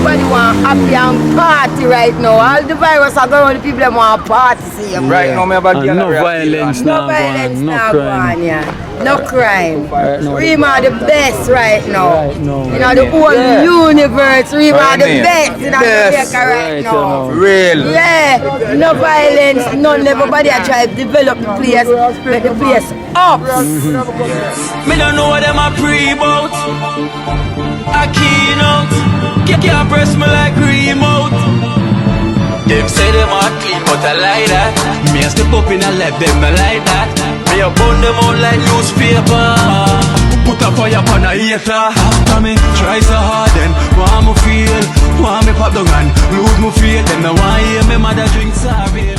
Everybody want happy and party right now. All the virus are going, the people want party. See you. Right now, me about no violence, no violence, no crime. crime. Yeah. No crime. Right now, Rima are the best right now. Right now. You know, the whole universe, Rima are the Right, best in America right now. Real. Yeah, no violence, none. Everybody are trying to develop the place, make the place up. Me don't know what them a pre-bout. A keynote. Can't press me like remote. Them say them a clean, but I like that. Me a step up in a left, them I like that. Me a burn them out like newspaper. Put a fire upon a hater. After me, try so hard then want me feel, want me pop down and lose my faith. Them no want hear me mother drink sorry.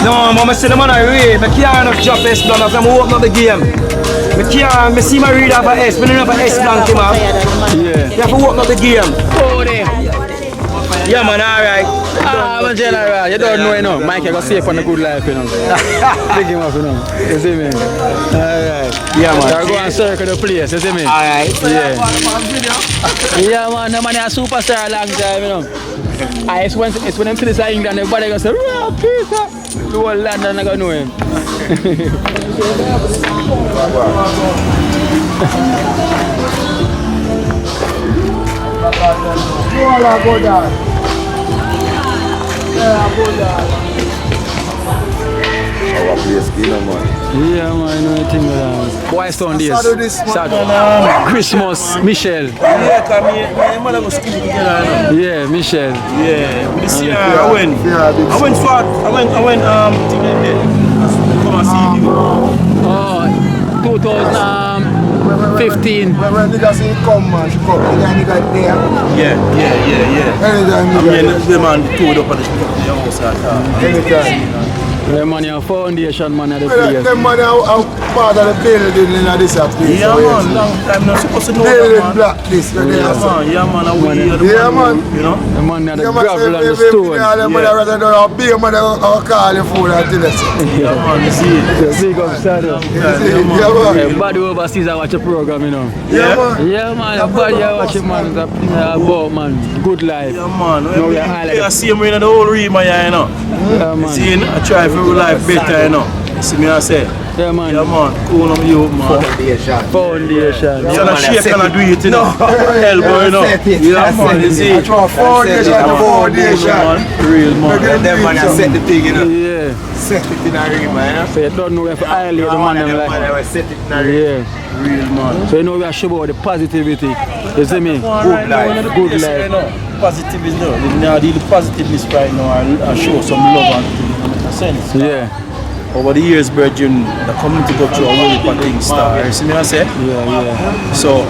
No, mama say the man I read. I can't drop S blank after I open up the game. I see my read off a S, but I don't have a S blank him up. Yeah. You have to open up the game. Oh, there. Yeah man, alright. I'm a general. You don't know, you know. Mike, you got safe on the good life, you know. Big him up, you know. You see me? Alright. Yeah man. You go and circle the place, you see me? Alright. Yeah. Yeah man, the man is a superstar a long time, you know. It's when them see this in England, everybody gonna say, "Oh, Peter!" The whole London gonna know him. Our place killer, man. Yeah man, you know the thing with Boy Stone days. Saturday. Christmas, Michelle. Yeah, come here. My mother go school together. Yeah, Michelle. Yeah, but this year I went far. I went come and see you. Oh, 2015. When niggas say come, man, she come. Nigga there. Yeah. Anytime I mean, the man pulled up at the house at anytime. The man your foundation man at the place. Them man are part of the building in this place. yeah, man, long time now. Supposed to know Building that, man. black this. Yeah, man, we are the Yeah, man, man. you know. The man at the Yeah, man, gravel and the say, stone. them man rather than a big man I'll call you for that till it's. Yeah, man, you see it. Big up Saddle. Yeah, man. Everybody overseas I watch a program, you know. Yeah, man. Yeah, man. Everybody I watch it, man. About, man. Good life. Yeah, man. No, we are highlight. I see him in the whole Rima, you know. Yeah, man. See, I try for life better, you know. See me, I say. Yeah, man. Yeah, man. Cool on you, man. Foundation. So the shape cannot do it, you know. Elbow, you know. Yeah, man. You see. Foundation. Real, man. Them man I set the thing, you know. Yeah. Set it in a ring, man. So you don't know if I lay the man them like. I set it in a ring. Yeah. Real, man. So you know we are sure about the positivity. You see me? Good life. Good life. Positive is no. They now deal with positiveness right now and show some love and sense. Yeah. Over the years, Virgin, the community go through a whole heap of things. You see me I say? Yeah. So,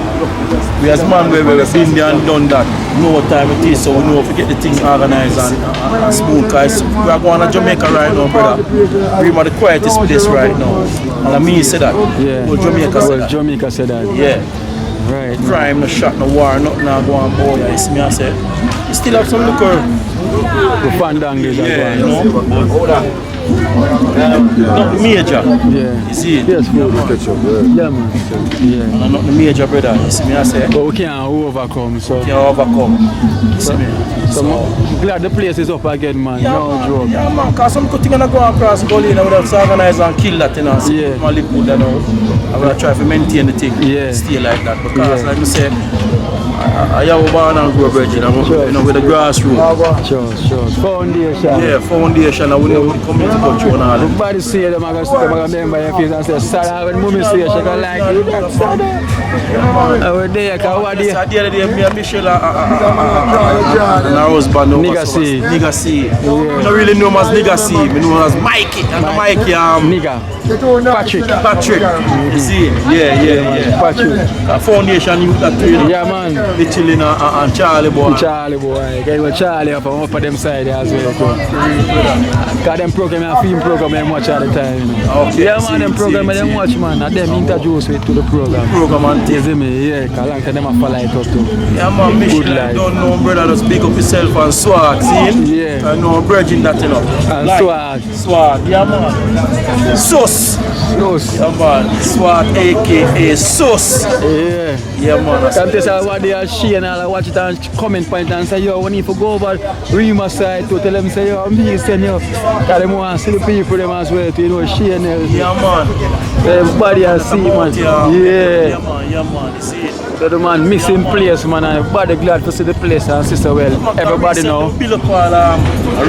we as man, we've been there and done that. Know what time it is, so we know if we get the things organized and smooth. Because we are going to Jamaica right now, brother. We're the quietest place right now. And I mean, say that. Yeah. Well, Jamaica said that. Jamaica said that. Yeah. Right. Crime, no shot, no war, nothing now go on board. You see me I say? You still have some liquor. The fandangles Yeah, as you well. know. Not major. Yeah. You see it? Yes, yeah, man. Yeah. And not the major, brother. You see me I say? But we can't overcome, so. Can't overcome. You see me? So I'm glad the place is up again, man. Yeah, No man. joke. Yeah, man. Because some good thing gonna go across the gully and without organize and kill that, you know. So Yeah. man live good, you know. I'm gonna try to maintain the thing. Yeah. Stay like that. Because, Yeah. like I say, I have a barn and grow virgin, you know, with the grassroots. Sure. Foundation. Yeah, foundation, and we know the community go through and all that. Everybody see them, I'm gonna remember your face and say, Sarah, when mommy see you, she gonna like you. That's Sarah. I was there, because what So the other day, me and Michelle and our husband, Nigga C. Nigga C. I don't really know him as Nigga C. I know him as Mikey. And Mikey, Nigga. Patrick. You see? Yeah. Patrick. Foundation youth that train. Yeah, man. The chilling and Charlie boy. Charlie boy. Get with Charlie up and up for them side as well. Because them program and film program them watch all the time. You know. Okay. Yeah, man, them program them watch, man. And them introduce me to the program. Program and You see me? Yeah, because long time them a follow it up too. yeah, man, Michelle, I don't know, brother, just big up yourself and swag, see? Yeah. I know, virgin that, you know. And swag. Swag, yeah, man. Sus. Close. Yeah, man. Swag, a.k.a. Sus. Yeah. Yeah, man. Sometimes I watch the share and I watch it and comment point and say, yo, we need to go over Rima side to tell them, say, yo, I'm here saying, yo, because they want to see the people them as well, to, you know, share and everything. Yeah, man. Everybody has see, man. Yeah, Yeah. man. You see it? So the man missing place, man, and everybody glad to see the place and sister well. Everybody know. Build up all a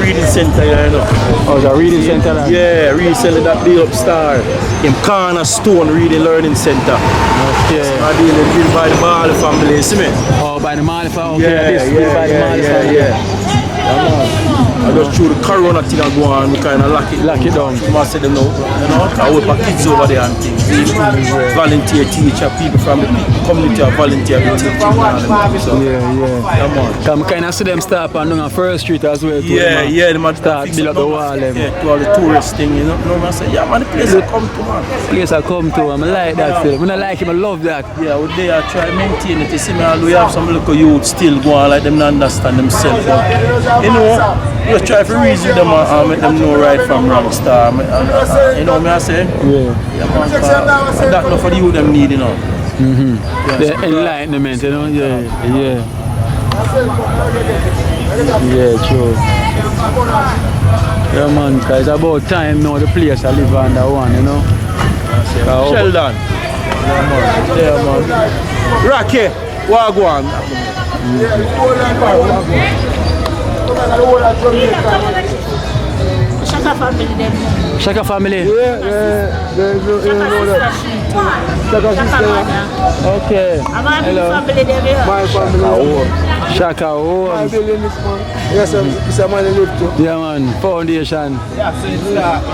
reading center here, you know. Oh, the reading center. Yeah, recently that big up star. In Cornerstone Reading Learning Center. Okay. I deal built by the Marley family, you see me? Oh, by the Marley family. Okay, this built by the Marley family. Yeah. I just through the corona thing and go on, we kind of lock it down. You must say them now, you know, because we have kids over there and things. Volunteer teacher, people from the community are volunteer to teach. So, Yeah. man. Come kind of see them start on down First Street as well. Too, Yeah, the man Start fix build up the numbers. wall, them. Yeah, to all the tourist thing, you know. I say, yeah, man, the place will come to, man. Place I come to, I like that still. When I like him, I love that. Yeah, we there try to maintain it. You see me, and we have some little youth still going like them not understand themselves. But, you know, we just try to reason them and make them know right from wrong. Star. You know what I say? Yeah. Man, that's not for the youth them need, you know. The enlightenment, you know? Yeah. Yeah, true. Yeah, man, because it's about time now the place I live under one, you know? Sheldon. Yeah, man. Rocky, Wagwan. Shaka family them. Shaka family? Shaka mother. Okay. Hello. Family them here. My family. Shaka home. I'm building this man. Yes, it's a man who live too. Yeah, man. Foundation.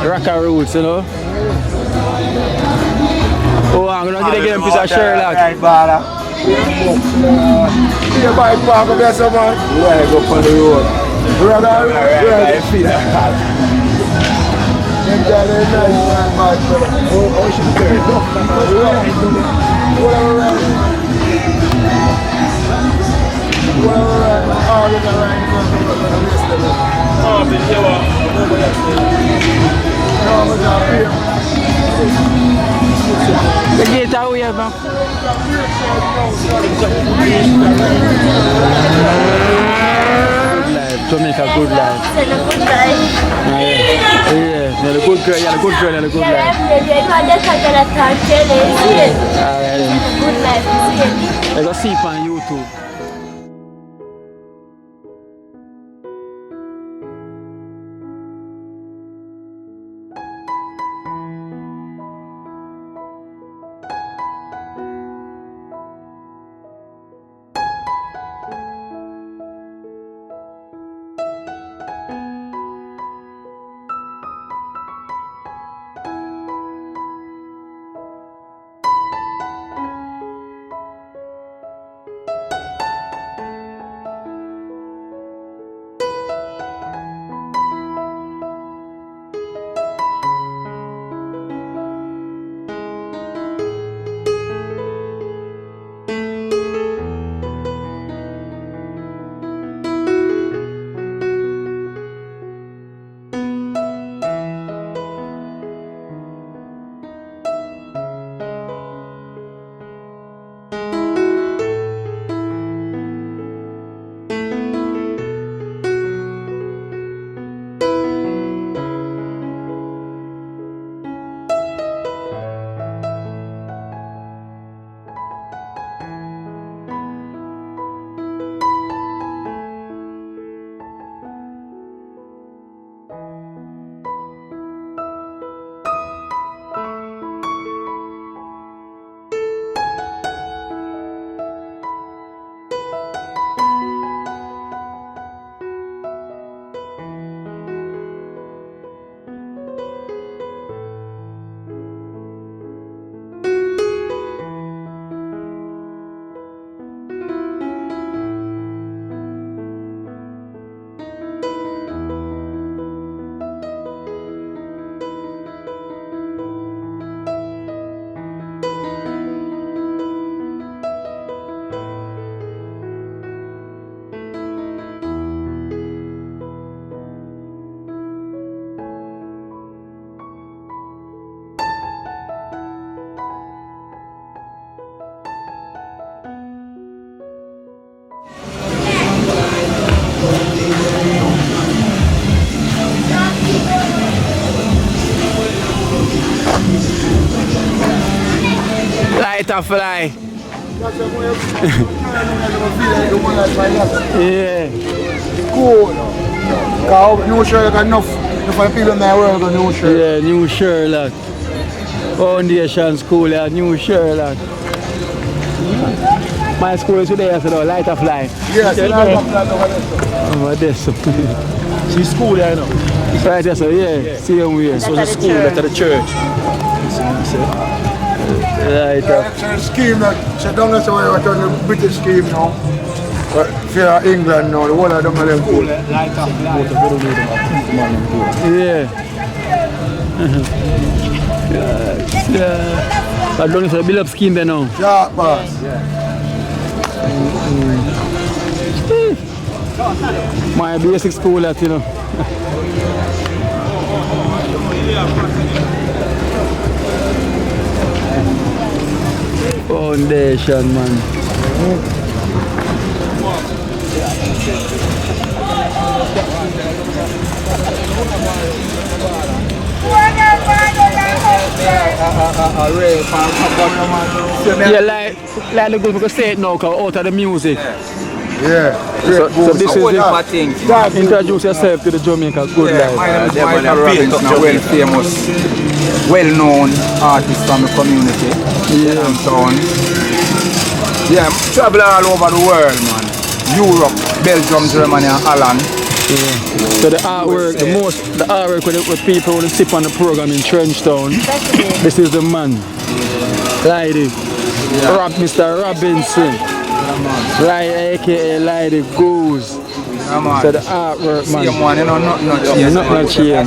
Rocker roots, you know? Oh, I'm going to get again a piece of Sherlock. See a bike park up there, so man. Yeah, go on the road. Brother, The gate out here, man. Good life, Jamaica, good life. Good life. Yeah, You're a good girl, you're a good girl, you're a good Yeah, life. I'm just a girl at time, see it. Alright then. Good life, see it. Let's go see it on YouTube. Light a fly. Yeah. Cool. Because New Sherlock enough people in my world go New Sherlock. Yeah, New Sherlock. Foundation School, yeah, New Sherlock. My school is today, so light a fly. Yes, Over there, so. She's school there, you know. Right there, so yeah, see him here. So the school, that's the church. Right up. It's a scheme that she don't know why we're turning the British scheme now. But for England now, the whole of them are them cool. Yeah. Yeah. I don't know if I build up scheme there now. Yeah, boss. My basic school that, you know. Foundation, man. Yeah, like the good because say it now, cause out of the music. Yeah. So this is it. Introduce yourself to the Jamaica good life. My name is Michael Robinson, a well famous, well-known artist from the community. Yeah, travel all over the world, man. Europe, Belgium, Germany, and Holland. Yeah. So the artwork, the artwork with people who sit on the program in Trenchtown. This is the man. Lady. Mr. Robinson. Right, aka Lady Goose. So the artwork, man. Same one, you know, nothing change.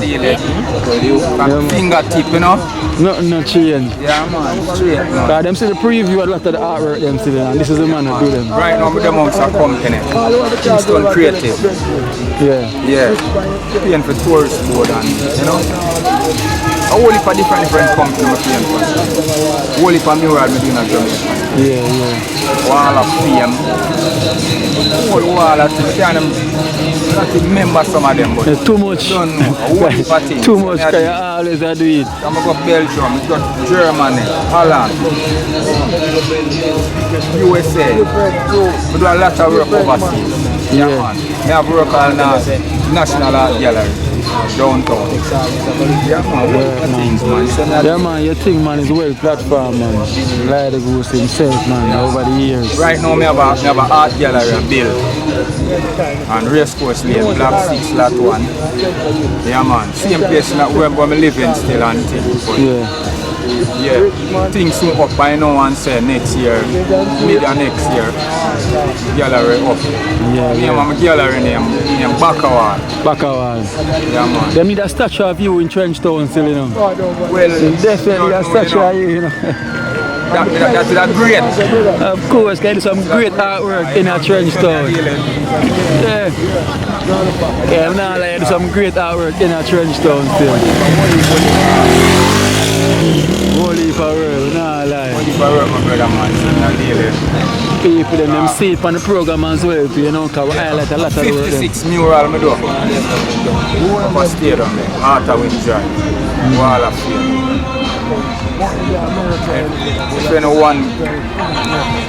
From fingertip, you know. Nothing change. Yeah, man, straight, man. Because them see the preview a lot of the artwork them see there, and this is the man who do them. Right now, with them out of company. Kingston Creative. Yeah. Yeah. Paying for tourist board and, you know. A whole heap of different companies I'm playing for. A whole heap of mural I'm doing at Jamaica. Yeah. Wall of Fame. Whole wall of things. I can't remember some of them, but There's too much. don't know. A whole heap of things. Too much, because you always do it. I'm going to go Belgium, I got Germany, Holland, USA. We do a lot of work overseas. Yeah, man. I have work on National Art Gallery, downtown. Yeah, man. Work for things, man. Yeah, man, your thing, man, is well platform, man. Like the Ghost himself, man, over the years. Right now, I have an art gallery built. And Racecourse Lane, Block 6, Lot 1. Yeah, man. Same place where I'm living still and things. But yeah, things soon up. I know and say next year, mid of next year, gallery up. Yeah, I'm a gallery named Bakawal. Bakawal. Yeah, man. They need a statue of you in Trenchtown still, you know. Well, Definitely a statue of you, you know. That's great. Of course, there's some great artwork in a Trenchtown. Yeah. Yeah, I'm not lying, there's some great artwork in a Trenchtown still. Holy for real, nah lie. Holy for real, my brother, man. People them see it on the program as well, you know, because we highlight a lot of the work. 56 mural I do. Up a stadium there, Arthur Wind Drive, Wall of Fame. If anyone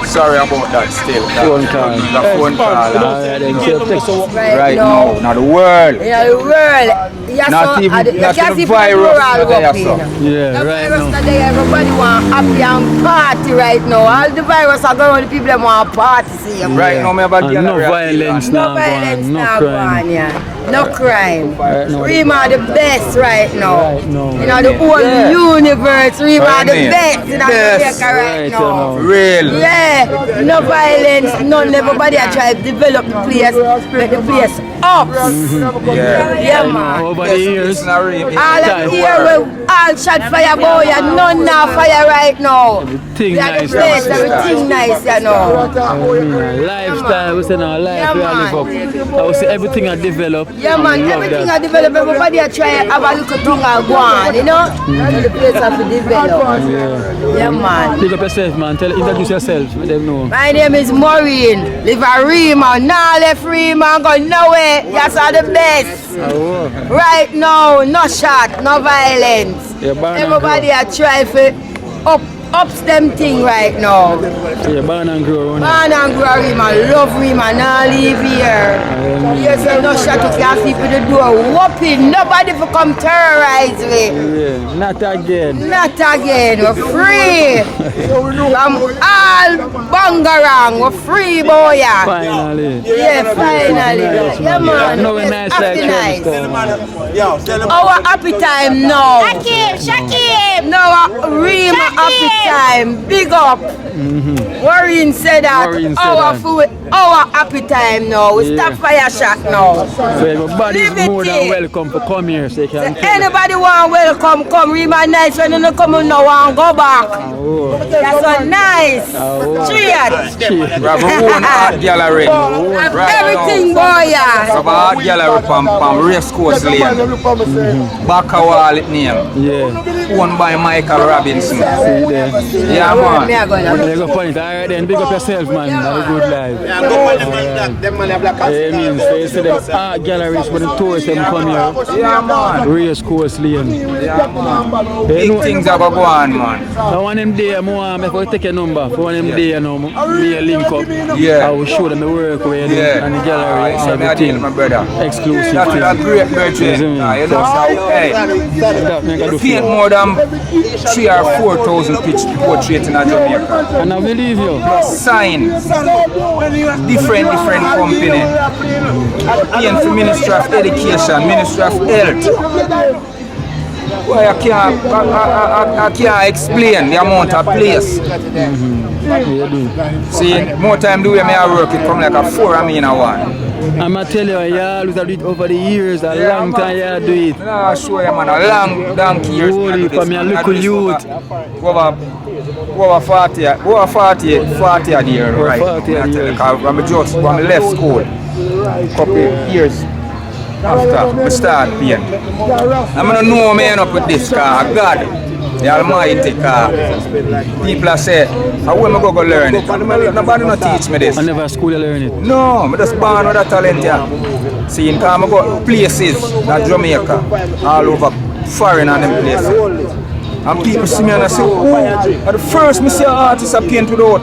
sorry about that still. Phone call. The phone call. Right Right now, not the world. Yeah, the world. Yes, Not so, even you not can the see virus that they are the so. Yeah, right virus now. today, everybody want happy and party right now. All the virus are going, the people them want party, see. Right now, I have a And no gallery. violence No now, violence no now, crime. going, yeah. No crime. Right now. Rima are the best right now. Right now. You know, the whole universe, Rima are the Right, best in Best. America right Right now. now. Real. Yeah, no violence, none. Everybody are trying to develop the place, make the place up. Yeah. Yeah, man. Over the years. It's not real. All of here, we all shot fire, boy, and none now fire right now. Everything We are the nice. place, everything nice, you know. Lifestyle, we say now, life Yeah, we man. live up. I would say everything I develop. Yeah, man, Love everything that. I develop, everybody are trying to have a little thing and go on, you know? So the place have to develop. Yeah, man. Pick up yourself, man. Introduce yourself. Let them know. My name is Maureen, live at Rima, now left Rima, go nowhere, yes, are the best. Oh, Right now, no shot, no violence. yeah, born and Everybody are trying to ups them thing right now. grow. Yeah, born and grow. Right? Man and grow Rima, love Rima, now leave here. Yes, no shot, you can't sleep with the door whooping. Nobody for come terrorize me. Yeah, not again. Not again, we're free. From all bangarang, we're free, boy. Yeah, Finally. finally. Yeah, man. No, we're nice like Happy nice. Trenchtown. Our happy time now. Shakib! Now, Rima happy time. Big up. Warren said that. Warren said Our that. food, our happy time now. We Yeah. stop fire shot now. So everybody is more than Liberty. welcome to come here so you can Anybody want welcome, come. Rima nice when you come now and go back. Oh, That's so nice. oh. Cheers. We have our own art gallery. Right Everything, now. boy. We Yeah. have an art gallery from Racecourse Lane. Bakawal it name. Yeah, Owned by Michael Robinson. see there. Yeah, man. Me a go now. Leg up on it. Alright then, big up yourself, man. Have a good life. Yeah, means so you see them art galleries when the tourists them come here. Yeah, man. Racecourse Lane. Yeah, man. Hey, Big no, things have go on, man. I want them there, more if I take a number. For one of them there, now, me a link up. Yeah. I will show them the work where they Yeah. and the gallery So and me a deal, everything. my brother. Exclusive That's a thing. great birthday. Yes, You know, so, hey, That me I gotta do paint for you. more than 3,000 or 4,000 portraits in Jamaica. And I believe you. Sign. Different company. Paint for Ministry of Education, Ministry of Health. Well, I can't explain the amount of place. Yeah, you do. See, more time the way I work, it come like a 4 I mean a 1. I'm gonna tell you, you always do it over the years, a long time you do it. Nah, show you, man, a long donkey years. Holy, for me a little youth. Over 40 a year, right? 40 I tell you, years. 'cause I'm just when I left school, couple of years. after we start paying. I'm gonna know me end up with this car. God, the Almighty car. People say, how will I go learn it? Nobody no teach me this. I never school learn it. No, I just born with a talent here. See, in I go places like Jamaica, all over foreign and them places. And people see me and I say, oh, at the first I see an artist I paint without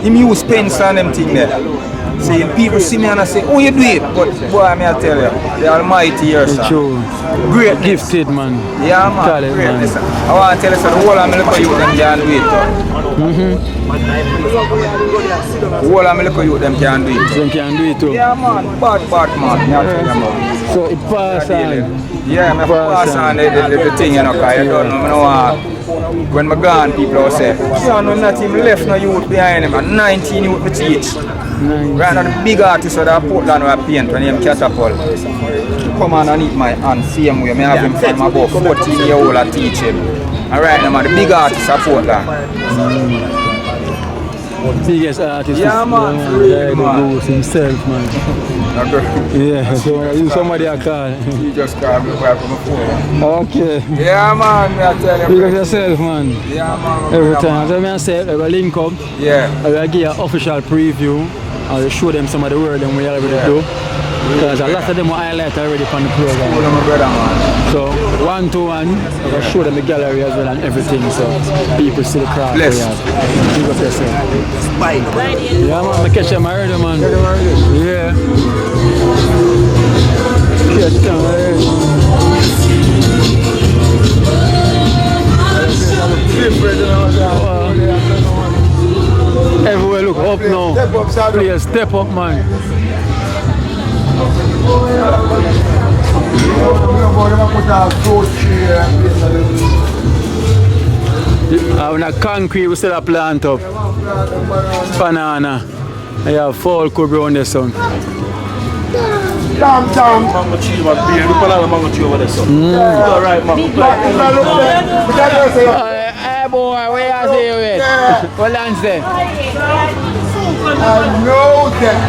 him use pencil and them thing there. See, people see me and I say, oh, you do it. But boy, may I tell you, the Almighty here, sir. True. Great. Gifted, man. Yeah, man. Talent, Greatness. man. I want to tell you, so the whole of my little youth, them can do it. The whole of my little youth, them can do it. Them can do it too. Yeah, man. Bad man. May I tell you, man. So it pass on. Yeah, I pass on the thing, you know, because you don't know, I know when I'm gone, people will say, yeah, no, not even left no youth behind him, and 19 youth to teach. Right now, the big artist of Portland who I paint, when him Catapult, come on and eat my hand, same way, I have him from about 14-year-old I teach him. And right now, the big artist of Portland. Biggest artist. Yeah, man. Yeah, the Ghost himself, man. Yeah, so you somebody I call. You just call me back from the phone. Okay. Yeah, man, I tell you. Because yourself, man. Yeah, man. Every time. So I say, I will link up. Yeah. I will give you an official preview. I will show them some of the work that we already do. Because a lot of them will highlight already from the program. So 1-to-1, I will show them the gallery as well and everything. So people see the craft. Bless. Big up yourself. Yeah, man, I catch them already, man. Yeah. Catch them already. Everywhere look up now. Please step up, man. On a concrete, we still have plant up. Banana. I have fall cover on the sun. Mango tree was big. Look at the mango tree over there, son. All right, mango. Hey boy, where are you with? What lands there? I know that.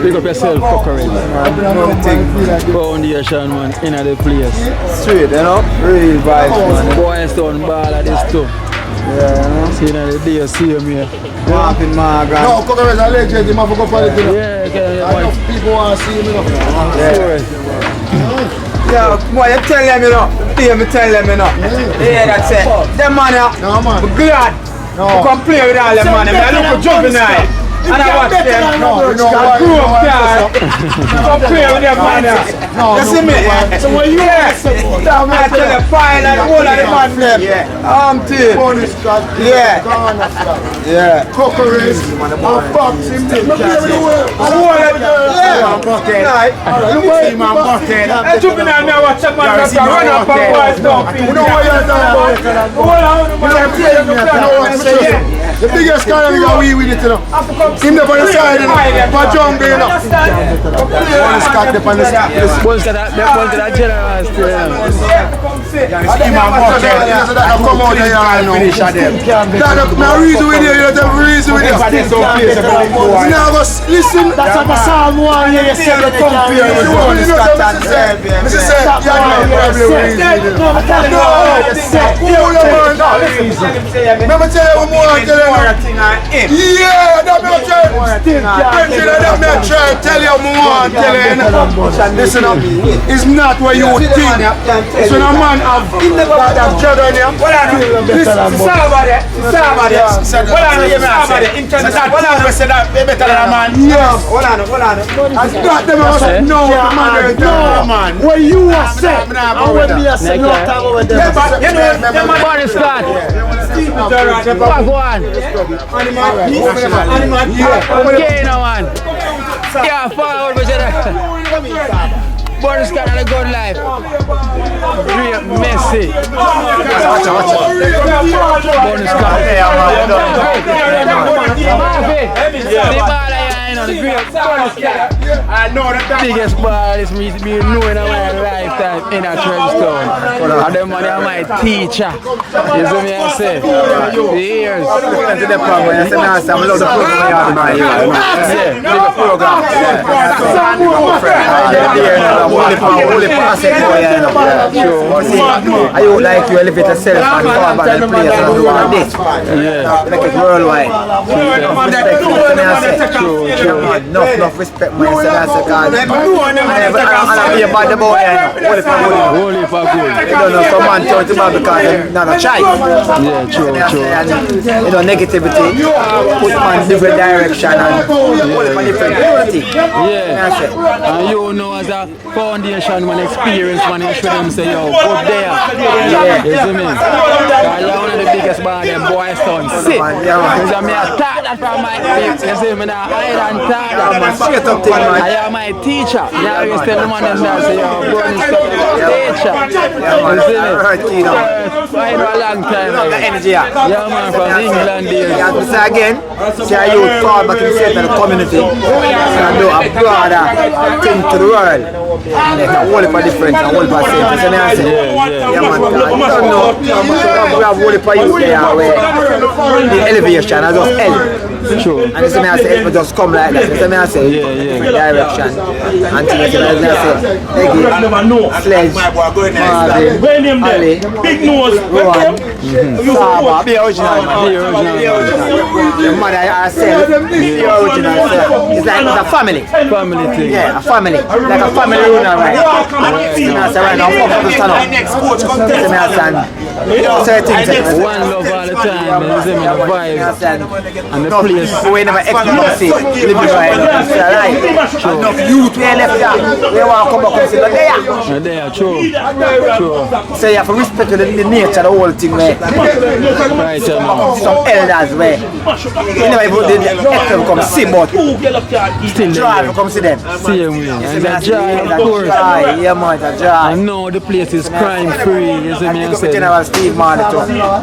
Pick up yourself, Cockering. Foundation, man, in the place. Straight, you know? Real vibes, man. Boys don't ball at this too. Yeah, you know? See the day, see him here. Marvin Margaret. No, Cocker is a legend, you have to go for it. Yeah, Enough people want to see him, you know. Yeah, boy, you tell them, you know. Me tell them, you know. Yeah, that's it. Them man, no, man. I'm glad. No. Come play with all them man. I look for Juvenile. And I watch them. I grew up there. Come play with them man. You see me? So when you I tell you, fine and all of them man them. Yeah. Yeah. Cockers and boxing. Juvenile now watch that man run up and boys down. You know what you're talking about? The biggest guy that we with it, you know. Him there on the side, you know. For jungle, you know. One is cut up on the side. One's got that general still. Him and Bucket. That come out here, you know. That's my reason with you, you know. The reason with you. Now listen. That's what the Psalm 1 here, you say the compare. Mr. Seth, you have no problem with it. No, I'm telling you. Let me tell you one more. Yeah, that me try. That me try tell you more. Tell you. Listen up. It's not what you think. It's when a man have that jug on him. Listen, about it. Better than a man. Yeah. I got them out. No, man. When you are set, and when me are set, no time over there. Body Scott. Go on. Okay, no man. Yeah, forward, Body Scott had a good life. Real messy. Body Scott. The great I know that biggest ball is me knowing in my lifetime in a Trenchtown. And them money are my teacher. You see me I say? Years. To the program, you say me I say I love the program you have in my ear. Yeah, the program. Only asset for you. I would like to elevate yourself and go about the players and do all this. Yeah. Make it worldwide. Respect you, me I say. True. Enough respect myself as a card. And I be about the boy, holy for good. You don't know some man turn to man because they're not a child. Yeah, true. You know, negativity, put man in different direction and holy for different community. Yeah. And you know as a foundation man experience man, you show them say, yo, go there. Yeah. You see me? You're one of the biggest band in boys town. Sit. Because I'm here talk that from my clips. You see me now? Straight up thing, man. I am my teacher. Yeah, you tell the man them there, say, yo, bro, this teacher. You see me? I know a long time. The energy, yeah, man, from England days. Yeah, to say again, see how you fall back in the community and do a broader thing to the world. Like a whole heap of difference, a whole heap of same. You see me I say? Yeah, man. I don't know. We have a whole heap of youth there where the elevation is just L. True. And you see me I say, it just come like that. You see me I say, different direction. And you see me I say, Eggy, Sledge, Marvin, Ali, Rowan, Saba, be original, man. The mother herself, be original. It's like it's a family. Family thing. Yeah, a family. Like a family reunion, right? See me I say, right now, I'm going to stand up. See me I stand. One love all the time, you see me, the vibes and the place. We never expect to see living right. It's right. Enough youth we left there. We want to come back and say, there. There, true. So you have to respect the nature, the whole thing, man. Right, some elders, man. You never even did the come see, but still drive to come see them. See them, and the joy, of course. Yeah, man, the joy. I know the place is crime free, you see me, I say. General Steve Marley too.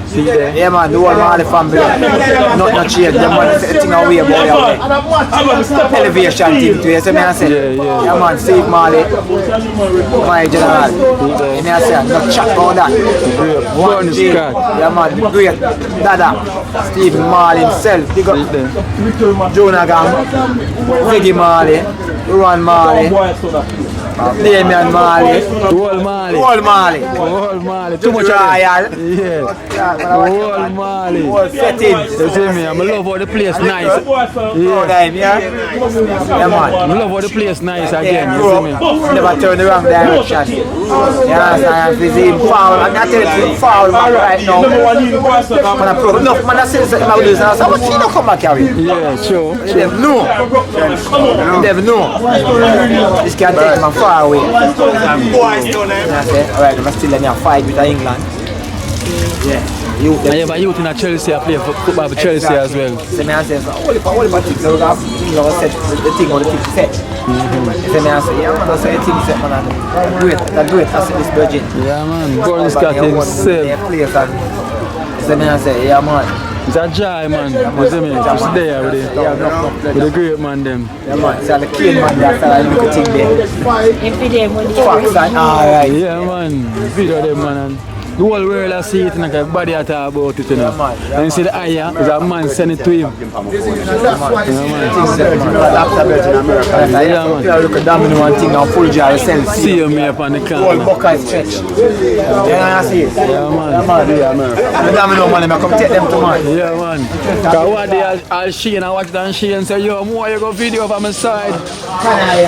See there? Yeah, man, the whole Marley family. Not change them, man. The thing away about elevation thing too, you see me, I say. Yeah, man, Steve Marley, my general. You know, I say, not chat about that. One day, yeah, man, the great Dada, Steve Marley himself. Big up Jonah Gang, Ziggy Marley, Ron Marley. Damian Marley. Wall Marley. Too much royal. Yeah. Wall Marley. Wall settings. You see me? I love how the place nice. Yeah, man. I love how the place nice again. You see me? Never turn the wrong direction. Yeah, if you see him foul, I'm not telling him foul right now. When I program enough, man, I say something about this. I say, but he don't come back here. Yeah, sure. You never know. You never know. This can take him far away. I say, alright, I'm still in a fight with England. Yeah. I have a youth in Chelsea, I play football for Chelsea as well. So I say, all the things set, the thing on the thing set. So I say, yeah man, I say the thing set, man, that's great, I see this budget. Yeah man, Gordon Scott himself. So I say, yeah man. It's a joy, man. You see me? Just there with the great man them. Yeah, man. So the kid man there, so I look at him there. If you them when Facts and alright. Yeah, man. Video them, man. whole world has see it and everybody has talk about it, you know. And you see the eye, is a man send it to him. Look at Domino and thing now, full jar send. See him here upon the Whole corner. bucket stretch. Yeah, I see it. Yeah, man. The Domino man, I come take them to man. Yeah, man. Because one day I'll Shane and watch it and Shane say, yo, more you go video from my side. Hey,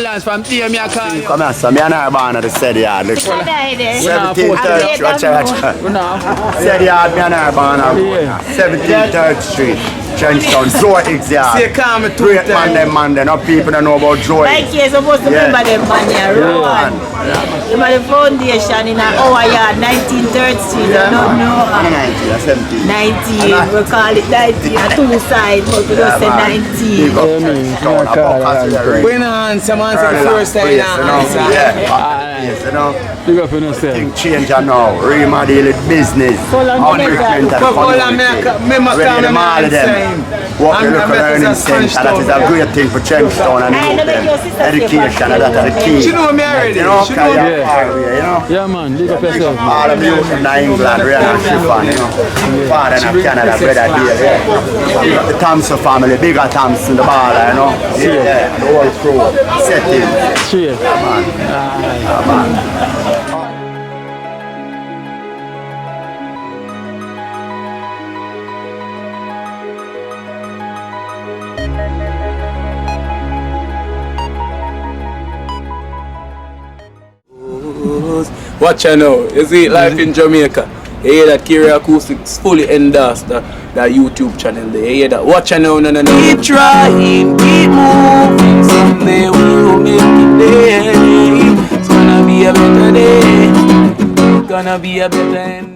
Lance, from here, me I call you. Come here, son. Me and I born at the city yard. Look. 17th Watch out. We now. City yard, me and I born at 17th Street. Trenchtown, Joe X yard. Great man, them. No people don't know about Joe X. Like you're supposed to remember them man here, right? Remember the foundation in our yard, 19th Street, I don't know. 90 or 17. 19, we call it 90 on two sides, but we don't say 19. When answer, man, the first time answer. Yes, you know. Big up in yourself. Things change now. Remodel it business. Ready them all of them. What you look at learning center, that is a great thing for Trenchtown and education, and that's the key. She know me already. You know, She know me. you know. Yeah, man. Big up yourself. All of you from England, really and Chiffon, you know. Father of Canada, brother dear, yeah. The Thompson family, bigger Thompson, the baller, you know. Yeah, the whole crew. Set in. Cheers. Watch out now. You see life in Jamaica. You hear that Kiri Acoustics fully endorsed that YouTube channel there. You hear that? Watch out now, no. Keep trying, keep moving. Someday we will make it there. It's gonna be a better day. Gonna be a better end.